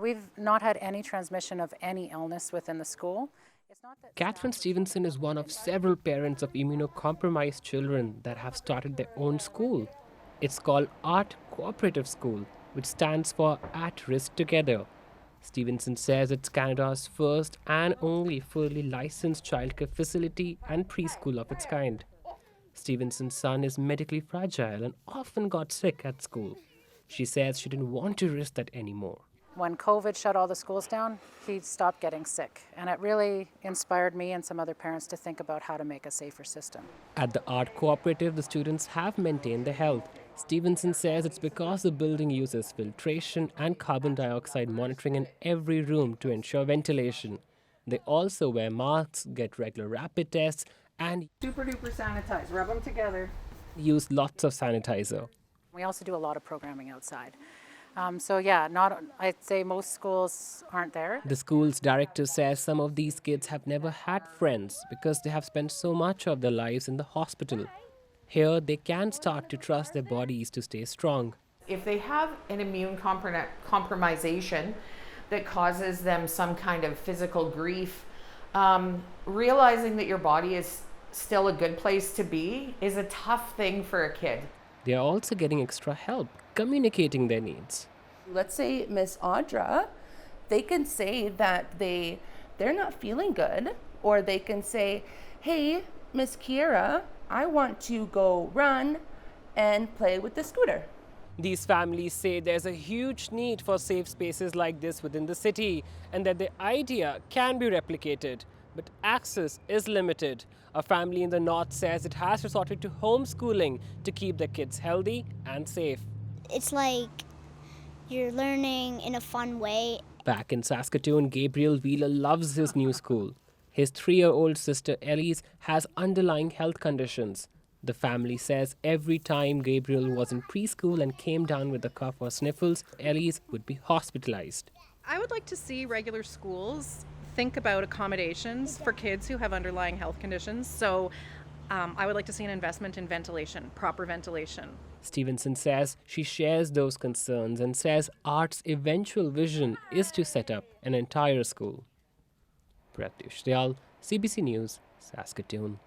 We've not had any transmission of any illness within the school. It's not that Katherine Stevenson is one of several parents of immunocompromised children that have started their own school. It's called Art Cooperative School, which stands for At Risk Together. Stevenson says it's Canada's first and only fully licensed childcare facility and preschool of its kind. Stevenson's son is medically fragile and often got sick at school. She says she didn't want to risk that anymore. when COVID shut all the schools down, he stopped getting sick. And it really inspired me and some other parents to think about how to make a safer system. At the art cooperative, the students have maintained their health. Stevenson says it's because the building uses filtration and carbon dioxide monitoring in every room to ensure ventilation. They also wear masks, get regular rapid tests, and Super duper sanitize, rub them together. use lots of sanitizer. We also do a lot of programming outside. I'd say most schools aren't there. The school's director says some of these kids have never had friends because they have spent so much of their lives in the hospital. Here, they can start to trust their bodies to stay strong. If they have an immune compromisation that causes them some kind of physical grief, realizing that your body is still a good place to be is a tough thing for a kid. They are also getting extra help, communicating their needs. Let's say Miss Audra, they can say that they're not feeling good, or they can say, hey, Miss Kiera, I want to go run and play with the scooter. These families say there's a huge need for safe spaces like this within the city and that the idea can be replicated, but access is limited. A family in the north says it has resorted to homeschooling to keep their kids healthy and safe. It's like you're learning in a fun way. Back in Saskatoon, Gabriel Wheeler loves his new school. His 3-year-old sister Elise has underlying health conditions. The family says every time Gabriel was in preschool and came down with a cough or sniffles, Elise would be hospitalized. I would like to see regular schools think about accommodations for kids who have underlying health conditions. So I would like to see an investment in ventilation, proper ventilation. Stevenson says she shares those concerns and says Art's eventual vision is to set up an entire school. Pratyush Dayal, CBC News, Saskatoon.